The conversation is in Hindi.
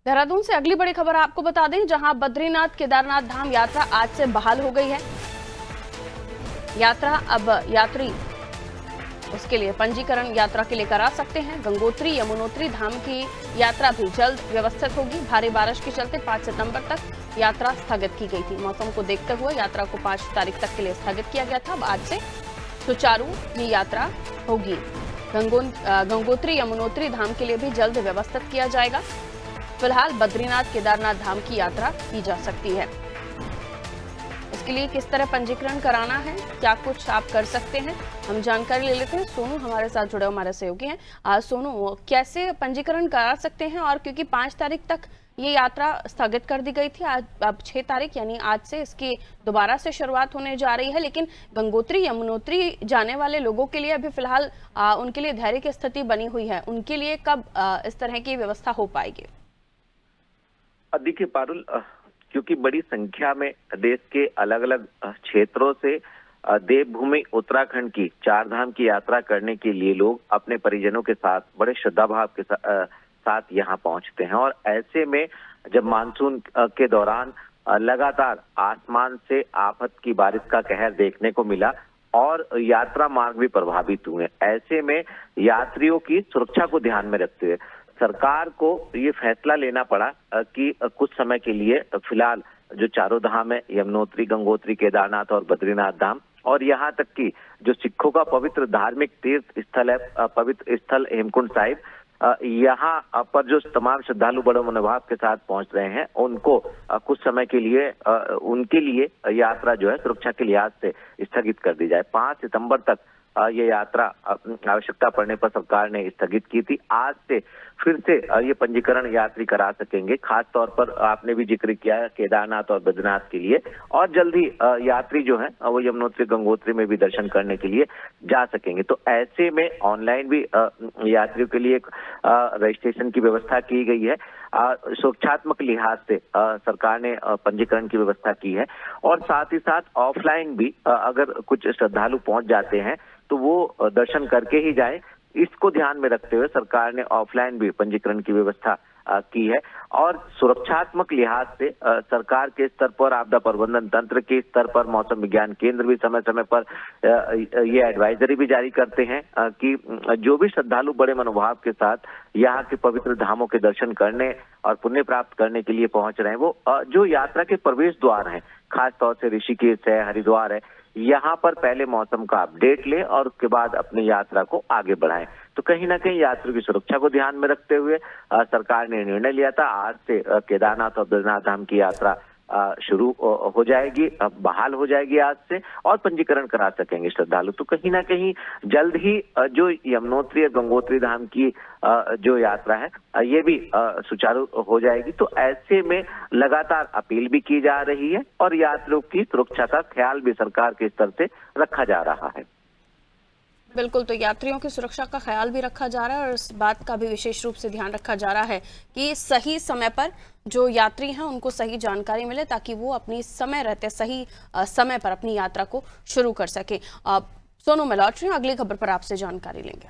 देहरादून से अगली बड़ी खबर आपको बता दें, जहां बद्रीनाथ केदारनाथ धाम यात्रा आज से बहाल हो गई है। यात्रा अब यात्री उसके लिए पंजीकरण यात्रा के लिए करा सकते हैं। गंगोत्री यमुनोत्री धाम की यात्रा भी जल्द व्यवस्थित होगी। भारी बारिश के चलते 5 सितंबर तक यात्रा स्थगित की गई थी। मौसम को देखते हुए यात्रा को 5 तारीख तक के लिए स्थगित किया गया था। अब आज से सुचारू ये यात्रा होगी। गंगोत्री यमुनोत्री धाम के लिए भी जल्द व्यवस्थित किया जाएगा। फिलहाल बद्रीनाथ केदारनाथ धाम की यात्रा की जा सकती है। इसके लिए किस तरह पंजीकरण कराना है, क्या कुछ आप कर सकते हैं, हम जानकारी ले लेते हैं। सोनू हमारे साथ जुड़े हमारे सहयोगी हैं। सोनू, कैसे पंजीकरण करा सकते हैं? और क्योंकि 5 तारीख तक ये यात्रा स्थगित कर दी गई थी, आज अब 6 तारीख यानी आज से इसकी दोबारा से शुरुआत होने जा रही है। लेकिन गंगोत्री यमुनोत्री जाने वाले लोगों के लिए अभी फिलहाल उनके लिए धैर्य की स्थिति बनी हुई है। उनके लिए कब इस तरह की व्यवस्था हो पाएगी? देखिए पारुल, क्योंकि बड़ी संख्या में देश के अलग अलग क्षेत्रों से देवभूमि उत्तराखंड की 4 धाम की यात्रा करने के लिए लोग अपने परिजनों के साथ बड़े श्रद्धा भाव के साथ यहाँ पहुंचते हैं। और ऐसे में जब मानसून के दौरान लगातार आसमान से आफत की बारिश का कहर देखने को मिला और यात्रा मार्ग भी प्रभावित हुए, ऐसे में यात्रियों की सुरक्षा को ध्यान में रखते हुए सरकार को ये फैसला लेना पड़ा कि कुछ समय के लिए फिलहाल जो 4 धाम है, यमुनोत्री, गंगोत्री, केदारनाथ और बद्रीनाथ धाम, और यहाँ तक कि जो सिखों का पवित्र धार्मिक तीर्थ स्थल है, पवित्र स्थल हेमकुंड साहिब, यहाँ पर जो तमाम श्रद्धालु बड़े मनोभाव के साथ पहुंच रहे हैं, उनको कुछ समय के लिए उनके लिए यात्रा जो है सुरक्षा के लिहाज से स्थगित कर दी जाए। 5 सितंबर तक ये यात्रा आवश्यकता पड़ने पर सरकार ने स्थगित की थी। आज से फिर से ये पंजीकरण यात्री करा सकेंगे। खास तौर पर आपने भी जिक्र किया है केदारनाथ और बद्रीनाथ के लिए, और जल्द ही यात्री जो है वो यमुनोत्री गंगोत्री में भी दर्शन करने के लिए जा सकेंगे। तो ऐसे में ऑनलाइन भी यात्रियों के लिए रजिस्ट्रेशन की व्यवस्था की गई है। सुरक्षात्मक लिहाज से सरकार ने पंजीकरण की व्यवस्था की है, और साथ ही साथ ऑफलाइन भी अगर कुछ श्रद्धालु पहुंच जाते हैं तो वो दर्शन करके ही जाए। इसको ध्यान में रखते हुए सरकार ने ऑफलाइन भी पंजीकरण की व्यवस्था की है। और सुरक्षात्मक लिहाज से सरकार के स्तर पर, आपदा प्रबंधन तंत्र के स्तर पर मौसम विज्ञान केंद्र भी समय समय पर ये एडवाइजरी भी जारी करते हैं कि जो भी श्रद्धालु बड़े मनोभाव के साथ यहाँ के पवित्र धामों के दर्शन करने और पुण्य प्राप्त करने के लिए पहुंच रहे हैं, वो जो यात्रा के प्रवेश द्वार हैं, खास तौर से ऋषिकेश है, हरिद्वार है, यहाँ पर पहले मौसम का अपडेट ले और उसके बाद अपनी यात्रा को आगे बढ़ाएं। तो कहीं ना कहीं यात्रियों की सुरक्षा को ध्यान में रखते हुए सरकार ने निर्णय लिया था आज से केदारनाथ और बद्रीनाथ धाम की यात्रा शुरू हो जाएगी, बहाल हो जाएगी आज से, और पंजीकरण करा सकेंगे श्रद्धालु। तो कहीं ना कहीं जल्द ही जो यमुनोत्री और गंगोत्री धाम की जो यात्रा है ये भी सुचारू हो जाएगी। तो ऐसे में लगातार अपील भी की जा रही है और यात्रियों की सुरक्षा का ख्याल भी सरकार के स्तर से रखा जा रहा है। बिल्कुल, तो यात्रियों की सुरक्षा का ख्याल भी रखा जा रहा है और इस बात का भी विशेष रूप से ध्यान रखा जा रहा है कि सही समय पर जो यात्री हैं उनको सही जानकारी मिले, ताकि वो अपनी समय रहते सही समय पर अपनी यात्रा को शुरू कर सके। सोनू, मैं लौट रही हूँ, अगली खबर पर आपसे जानकारी लेंगे।